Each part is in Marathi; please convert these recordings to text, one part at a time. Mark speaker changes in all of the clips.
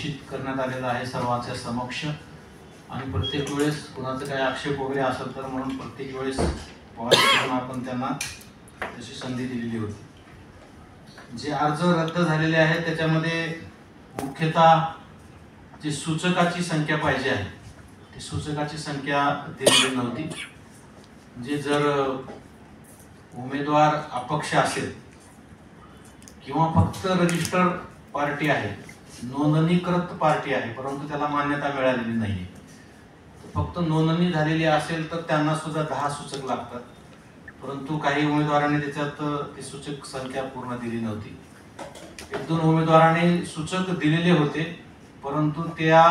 Speaker 1: घोषित करण्यात आलेला आहे सर्वांच्या समक्ष। आणि प्रत्येक वेळेस कोणाचं काही आक्षेप वगैरे असेल तर म्हणून प्रत्येक वेळेस आपण त्यांना तशी संधी दिलेली होती। जे अर्ज रद्द झालेले आहेत त्याच्यामध्ये मुख्यतः जी सूचकाची संख्या पाहिजे आहे ती सूचकाची संख्या दिलेली नव्हती। जे जर उमेदवार अपक्ष असेल किंवा फक्त रजिस्टर पार्टी आहे, नोंदणीकृत पार्टी आहे परंतु त्याला मान्यता मिळालेली नाही, फक्त नोंदणी झालेली असेल तर त्यांना सुद्धा 10 सूचक लागतात। परंतु काही उमेदवारांनी त्याच्यात ती सूचक संख्या पूर्ण दिली नव्हती। 1-2 उमेदवारांनी सूचक दिलेले होते परंतु त्या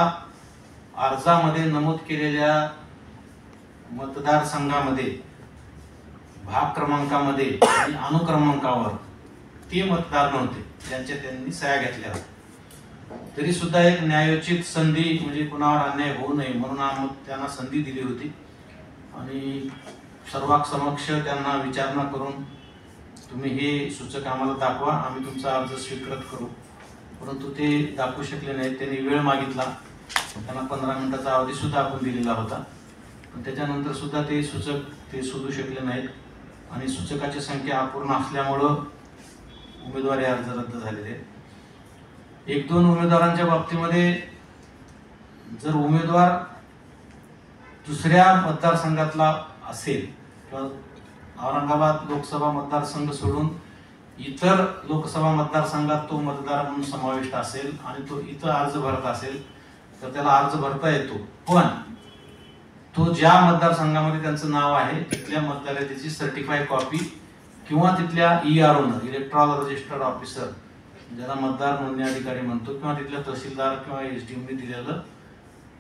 Speaker 1: अर्जामध्ये नमूद केलेल्या मतदारसंघामध्ये भाग क्रमांकामध्ये आणि अनुक्रमांकावर ते मतदार नव्हते ज्यांच्या त्यांनी सह्या घेतल्या होत्या। तरी सुद्धा एक न्यायोचित संधी म्हणजे कुणावर अन्याय होऊ नये म्हणून त्यांना संधी दिली होती आणि सर्वांसमक्ष त्यांना विचारणा करून तुम्ही हे सूचक आम्हाला दाखवा, आम्ही तुमचा अर्ज स्वीकृत करू। परंतु ते दाखवू शकले नाहीत। त्यांनी वेळ मागितला, त्यांना 15 मिनिटाचा अवधी सुद्धा आपण दिलेला होता, पण त्याच्यानंतर सुद्धा ते सूचक ते शोधू शकले नाहीत आणि सूचकाची संख्या अपूर्ण असल्यामुळं उमेदवारी अर्ज रद्द झालेले। 1-2 उमेदवारांच्या बाबतीमध्ये जर उमेदवार दुसऱ्या मतदारसंघातला असेल किंवा औरंगाबाद लोकसभा मतदारसंघ सोडून इतर लोकसभा मतदारसंघात तो मतदार म्हणून समाविष्ट असेल आणि तो इथं अर्ज भरत असेल तर त्याला अर्ज भरता येतो, पण तो ज्या मतदारसंघामध्ये त्यांचं नाव आहे तिथल्या मतदाराची सर्टिफाईड कॉपी किंवा तिथल्या ERO इलेक्ट्रॉल रजिस्टर्ड ऑफिसर ज्याला मतदार नोंदणी अधिकारी म्हणतो किंवा तिथल्या तहसीलदार किंवा SDM ने दिलेलं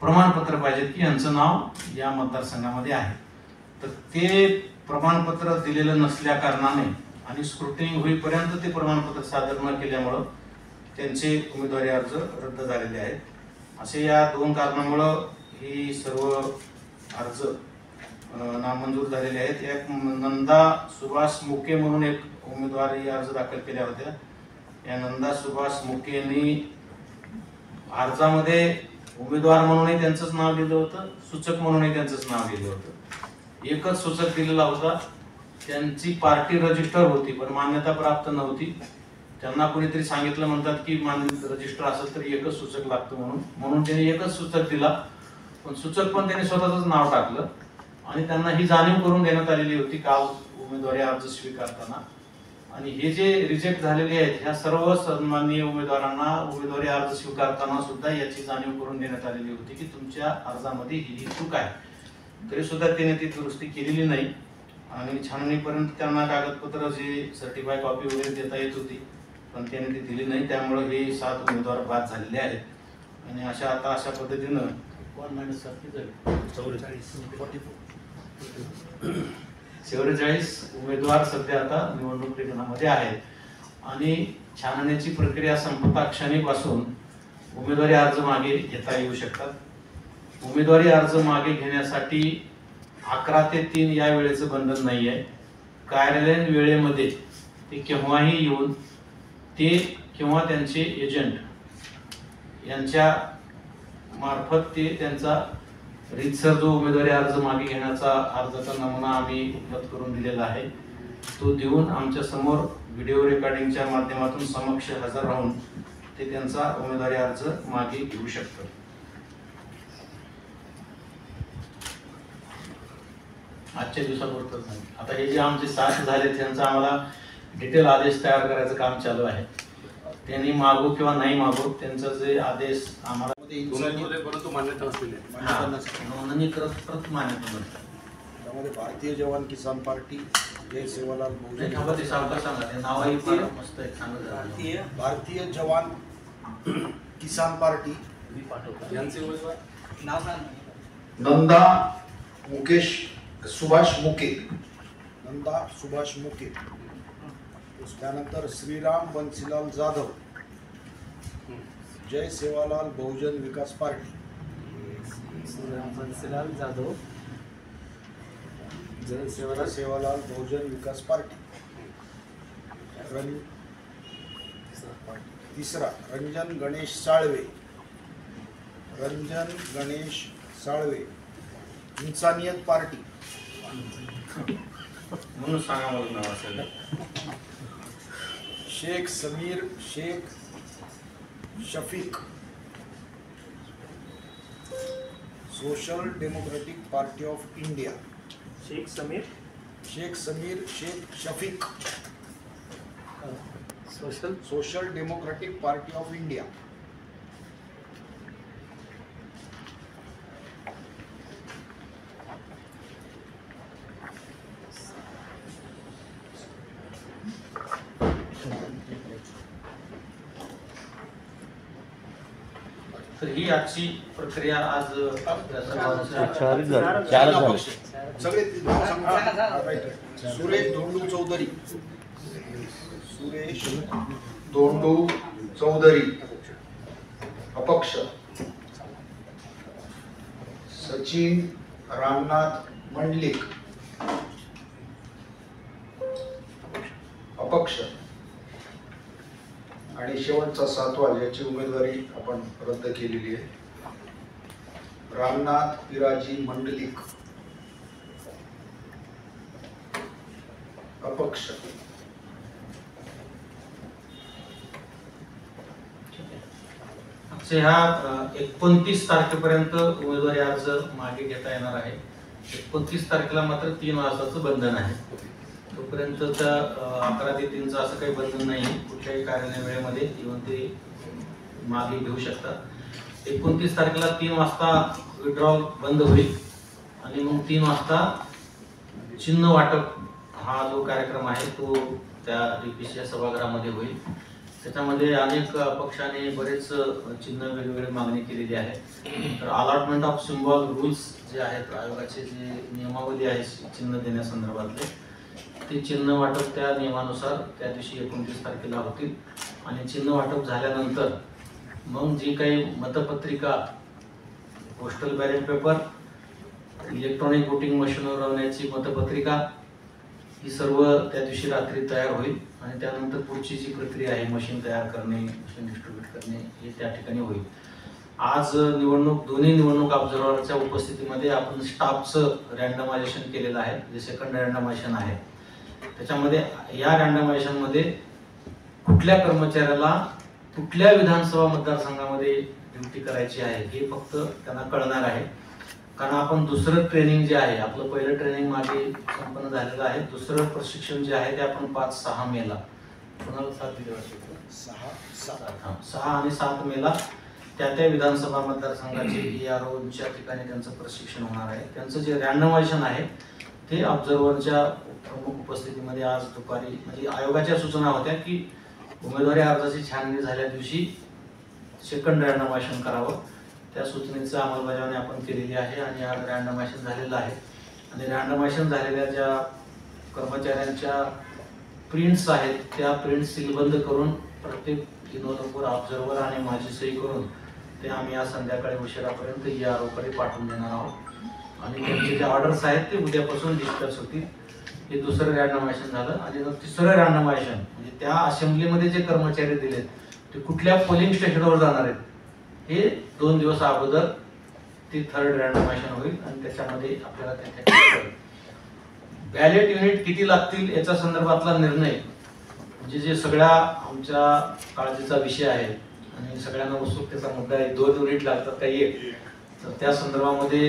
Speaker 1: प्रमाणपत्र पाहिजे की यांचं नाव या मतदारसंघामध्ये आहे। तर ते प्रमाणपत्र दिलेलं नसल्या कारणाने आणि स्क्रुटिनिंग होईपर्यंत ते प्रमाणपत्र सादर न केल्यामुळं त्यांचे उमेदवारी अर्ज रद्द झालेले आहेत। असे या 2 कारणामुळं ही सर्व अर्ज नामंजूर झालेले आहेत। एक नंदा सुभाष मुके म्हणून एक उमेदवारी अर्ज दाखल केल्या होत्या। या नंदा सुभाष मुके यांनी अर्जामध्ये उमेदवार म्हणूनही त्यांचंच नाव दिलं होतं, सूचक म्हणूनही त्यांचंच नाव दिलं होतं। एकच सूचक दिलेला होता, त्यांची पार्टी रजिस्टर होती पण मान्यता प्राप्त नव्हती। त्यांना कोणीतरी सांगितलं म्हणतात की रजिस्टर असेल तर एकच सूचक लागतं म्हणून त्यांनी एकच सूचक दिला, पण सूचक पण त्यांनी स्वतःच नाव टाकलं आणि त्यांना ही जाणीव करून देण्यात आलेली होती काल उमेदवारी अर्ज स्वीकारताना। आणि हे जे रिजेक्ट झालेले आहेत ह्या सर्व सन्माननीय उमेदवारांना उमेदवारी अर्ज स्वीकारताना सुद्धा याची जाणीव करून देण्यात आलेली होती की तुमच्या अर्जामध्ये ही चूक आहे, तरी सुद्धा त्याने ती दुरुस्ती केलेली नाही आणि छाननीपर्यंत त्यांना कागदपत्र जे सर्टिफाईड कॉपी वगैरे देता येत होती पण त्याने ती दिली नाही, त्यामुळे हे 7 उमेदवार बाद झालेले आहेत। आणि अशा पद्धतीनं 44 उमेदवार सध्या आता निवडणूक रिंगणामध्ये आहेत आणि छाननीची प्रक्रिया संपता क्षणीपासून उमेदवारी अर्ज मागे घेता येऊ शकतात। उमेदवारी अर्ज मागे घेण्यासाठी 11 ते 3 या वेळेचं बंधन नाही आहे। कार्यालयीन वेळेमध्ये ते केव्हाही येऊन ते किंवा त्यांचे एजंट यांच्या मार्फत ते त्यांचा रीतसर जो उमेदवारी अर्ज मागे घेण्याचा अर्जाचा नमुना आम्ही उपलब्ध करून दिलेला आहे तो देऊन आमच्या समोर व्हिडिओ रेकॉर्डिंगच्या माध्यमातून समक्ष हजर राहून ते त्यांचा उमेदवारी अर्ज मागे घेऊ शकतात। आजच्या दिवसापुरतं आता हे जे आमचे 7 झाले त्यांचा आम्हाला डिटेल आदेश तयार करायचं काम चालू आहे। त्यांनी मागू किंवा नाही मागू त्यांचा जे आदेश आम्हाला
Speaker 2: परंतु मान्यता असलेली
Speaker 1: नोंदणीकृत मान्यता नसतात।
Speaker 3: त्यामध्ये भारतीय जवान किसान पार्टी, जय सेवालाल बहुजन भारतीय जवान किसान पार्टी
Speaker 2: यांचे उमेदवार
Speaker 3: नंदा सुभाष मुके, नंदा सुभाष मुके, त्यानंतर श्रीराम बंसीलाल जाधव, जय सेवालाल बहुजन विकास पार्टी,
Speaker 2: बंसीलाल जाधव,
Speaker 3: जय सेवालाल बहुजन विकास पार्टी। तिसरा रंजन गणेश साळवे, रंजन गणेश साळवे, इन्सानियत पार्टी.
Speaker 1: म्हणून सांगा मला नाव असेल.
Speaker 3: Shaikh Sameer Shaikh Shafiq, Social Democratic Party of India.
Speaker 4: Shaikh Sameer
Speaker 3: Shaikh Shafiq,
Speaker 4: Social
Speaker 3: Democratic Party of India.
Speaker 1: तर ही आजची प्रक्रिया आज आपल्या सर्वांच्या
Speaker 5: चारच
Speaker 3: चार
Speaker 5: झाले.
Speaker 3: पक्ष. सगळे ते नाव सांगा. राईट. सुरेश धोंडू चौधरी, सुरेश धोंडू चौधरी अपक्ष. सचिन रामनाथ मंडलिक अपक्ष. आणि शेवटचा 7वा ज्याची उमेदवारी आपण रद्द केलेली आहे, रामनाथ पिराजी मंडलिक अपक्ष.
Speaker 1: ह्या 29 तारखेपर्यंत उमेदवारी अर्ज मागे घेता येणार आहे. 29 तारखेला मात्र 3 वाजताचं बंधन आहे. तोपर्यंत 11 ते 3चं असं काही बंधन नाही. कुठल्याही कार्यालय वेळेमध्ये येऊन ते मागे घेऊ शकतात. 29 तारखेला 3 वाजता विड्रॉल बंद होईल आणि मग 3 वाजता चिन्ह वाटप हा जो कार्यक्रम आहे तो त्या DPC सभागृहामध्ये होईल. त्याच्यामध्ये अनेक पक्षाने बरेच चिन्ह वेगवेगळी मागणी केलेली आहे. तर अलॉटमेंट ऑफ सिम्बॉल रूल्स जे आहेत, आयोगाचे जे नियमावली आहे चिन्ह देण्यासंदर्भातले, ते चिन्ह वाटप त्या नियमानुसार त्या दिवशी 29 तारखेला होतील. आणि चिन्ह वाटप झाल्यानंतर मग जी काही मतपत्रिका, postal ballot paper, electronic voting मशीनवर लावण्याची मतपत्रिका, ही सर्व त्या दिवशी रात्री तयार होईल. आणि त्यानंतर पुढची जी प्रक्रिया आहे, मशीन तयार करणे, मशीन डिस्ट्रीब्यूट करणे, हे त्या ठिकाणी होईल. आज दोन्ही निवडणूक ऑब्झर्व्हरच्या उपस्थितीमध्ये आपण स्टाफचं रँडमायझेशन केलेलं आहे, जे सेकंड रँडमायझेशन आहे. त्याच्यामध्ये या रँडमायझेशनमध्ये कुठल्या कर्मचाऱ्याला कुठल्या विधानसभा मतदारसंघामध्ये ड्युटी करायची आहे हे फक्त त्यांना कळणार आहे. कारण आपण दुसरं ट्रेनिंग जे आहे, आपलं पहिलं ट्रेनिंग मागे संपन्न झालेलं आहे. दुसरं प्रशिक्षण जे आहे ते आपण 5-6 मेला, कोणाला 7 दिले वाटते, 6 आणि 7 मेला त्या विधानसभा मतदारसंघाचे EROच्या ठिकाणी त्यांचं प्रशिक्षण होणार आहे. त्यांचं जे रँडमायझेशन आहे ते ऑब्झर्व्हरच्या प्रमुख उपस्थितीमध्ये आज दुपारी, म्हणजे आयोगाच्या सूचना होत्या की उमेदवारी अर्जाची छाननी झाल्या दिवशी सेकंड रँडमायझेशन करावं. त्या सूचनेचं अंमलबजावणी आपण केलेली आहे आणि आज रँडमायझेशन झालेलं आहे. आणि रँडमायझेशन झालेल्या ज्या कर्मचाऱ्यांच्या प्रिंट्स आहेत त्या प्रिंट्स सीलबंद करून प्रत्येक निवडणूक ऑब्झर्व्हर आणि माझी सही करून ते आम्ही आज संध्याकाळी उशिरापर्यंत EROकडे पाठवून देणार आहोत. आणि त्यांचे जे ऑर्डर्स आहेत ते उद्यापासून डिस्कस होतील. हे दुसरं रँडमायझेशन झालं. आणि तिसरं रँडमायझेशन म्हणजे त्या असेंब्लीमध्ये जे कर्मचारी दिलेत ते कुठल्या पोलिंग स्टेशनवर जाणार आहेत हे 2 दिवस अगोदर ते थर्ड रँडमायझेशन होईल. आणि त्याच्यामध्ये आपल्याला त्या बॅलेट युनिट किती लागतील याच्या संदर्भातला निर्णय, म्हणजे जे सगळ्या आमच्या काळजीचा विषय आहे आणि सगळ्यांना उत्सुकतेचा मुद्दा आहे, 2 युनिट लागतात काही एक, तर त्या संदर्भामध्ये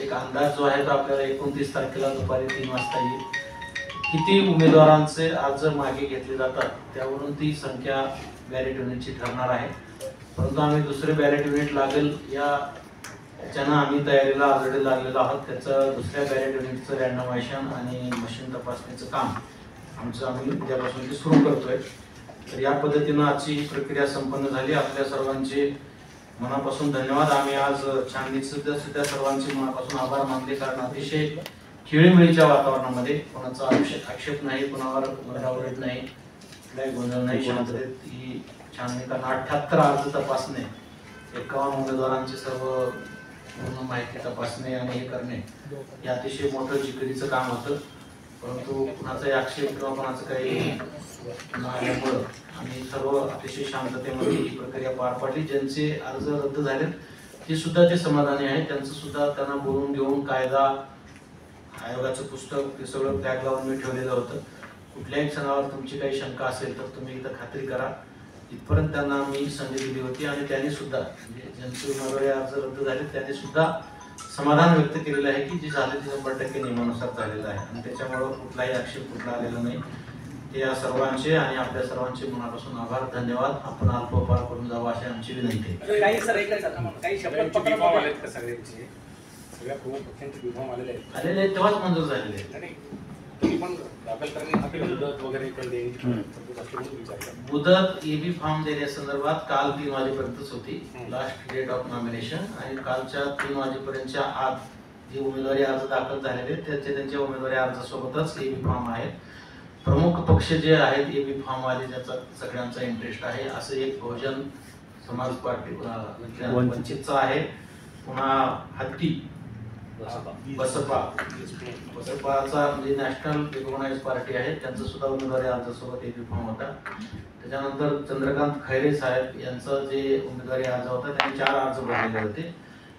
Speaker 1: एक अंदाज जो आहे तो आपल्याला 29 तारखेला दुपारी 3 वाजता येईल. किती उमेदवारांचे अर्ज मागे घेतले जातात त्यावरून ती संख्या बॅलेट युनिटची ठरणार आहे. परंतु आम्ही दुसरे बॅलेट युनिट लागेल याच्यानं आम्ही तयारीला ऑलरेडी लागलेलो आहोत. त्याचं दुसऱ्या बॅलेट युनिटचं रँडमायझेशन आणि मशीन तपासणीचं काम आम्ही उद्यापासून ते सुरू करतोय. तर या पद्धतीनं आजची ही प्रक्रिया संपन्न झाली. आपल्या सर्वांचे मनापासून धन्यवाद. आम्ही आज छाननीचं सुद्धा सर्वांचे मनापासून आभार मानले, कारण अतिशय खेळीमेळीच्या वातावरणामध्ये कोणाचा आक्षेप नाही, कोणावर ओरडाओरड नाही, कुठलाही गोंधळ नाही, शांततेत ही छाननी. कारण 78 अर्ज तपासणे, 51 उमेदवारांची सर्व पूर्ण माहिती तपासणे आणि हे करणे हे अतिशय मोठं जिकिरीचं काम होतं. परंतु कुणाचाही आक्षेप किंवा कोणाचं काही नसल्यामुळं आम्ही सर्व अतिशय शांततेमध्ये ही प्रक्रिया पार पाडली. ज्यांचे अर्ज रद्द झालेत ते सुद्धा ते समाधानी आहे. त्यांचं सुद्धा त्यांना बोलून घेऊन कायदा आयोगाचं पुस्तक ते सगळं फ्लॅग लावून मी ठेवलेलं होतं. कुठल्याही क्षणावर तुमची काही शंका असेल तर तुम्ही इथं खात्री करा, इथपर्यंत त्यांना मी संधी दिली होती. आणि त्यांनी सुद्धा म्हणजे ज्यांचे उमेदवारी अर्ज रद्द झाले त्यांनी सुद्धा समाधान व्यक्त केलेलं आहे की जे झाले ते 100% नियमानुसार झालेलं आहे आणि त्याच्यामुळं कुठलाही आक्षेप कुठला आलेला नाही. ते या सर्वांचे आणि आपल्या सर्वांचे मनापासून आभार, धन्यवाद. आपण अल्पपार करून जावं अशी आमची विनंती आहे.
Speaker 5: काही सर एकच काही शपथ
Speaker 2: विभाग आलेत का सगळ्यांचे? सगळ्या प्रमुख पक्षांचे विभाग आलेले आहेत
Speaker 1: आलेले आहेत तेव्हाच मंजूर झालेले आहेत.
Speaker 2: आणि तरी पण दाखल करण्यासाठी मुदत वगैरे पण द्यायची विचारलं.
Speaker 1: मुदत एबी फॉर्म देण्यासंदर्भात काल 3 वाजेपर्यंतच होती, लास्ट डेट ऑफ नॉमिनेशन. आणि कालच्या 3 वाजेपर्यंतच्या आत जे उमेदवारी अर्ज दाखल झालेले त्यांच्या उमेदवारी अर्जासोबतच एबी फॉर्म आहेत. प्रमुख पक्ष जे आहेत एबी फॉर्म वाले ज्याचा सगळ्यांचा इंटरेस्ट आहे असं एक बहुजन समाज पार्टी वंचितचा आहे, पुन्हा हत्ती बसपाचा म्हणजे नॅशनल रिकॉग्नाइज पार्टी आहे, त्यांचा सुद्धा उमेदवारी अर्जासोबत एबी फॉर्म होता. त्याच्यानंतर चंद्रकांत खैरे साहेब यांचा जे उमेदवारी अर्ज होता त्यांनी 4 अर्ज भरलेले होते,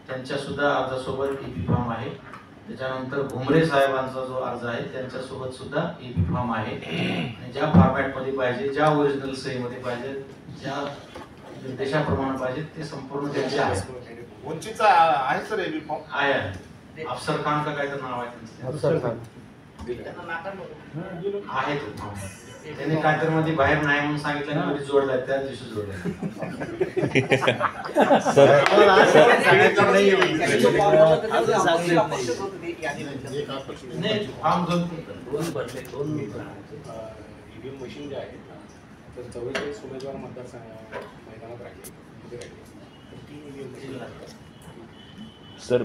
Speaker 1: त्यांच्या सुद्धा अर्जासोबत एबी फॉर्म आहे. त्याच्यानंतर भुमरे साहेबांचा जो अर्ज आहे त्यांच्यासोबत सुद्धा एबी फॉर्म आहे. आणि ज्या फॉर्मॅटमध्ये पाहिजे, ज्या ओरिजिनल सहीमध्ये पाहिजे, ज्या निर्देशाप्रमाणे पाहिजे ते संपूर्ण त्यांचे आहे.
Speaker 3: वंचितचा आहे सर एबी फॉर्म
Speaker 1: आहे अफसर खान का काय तर नाव आहे त्यांचं, आहे तो फॉर्म. त्यांनी काहीतरी मध्ये बाहेर नाही म्हणून सांगितलं आणि मध्ये जोडलाय, त्याच दिवशी जोडलाय. नाही फॉर्म दोन भरले, 2
Speaker 2: ईव्हीएम मशीन जे आहेत तर 44 उमेदवार मैदानात राहिले, उभे राहिले. 3 ईव्हीएम मशीन
Speaker 6: सर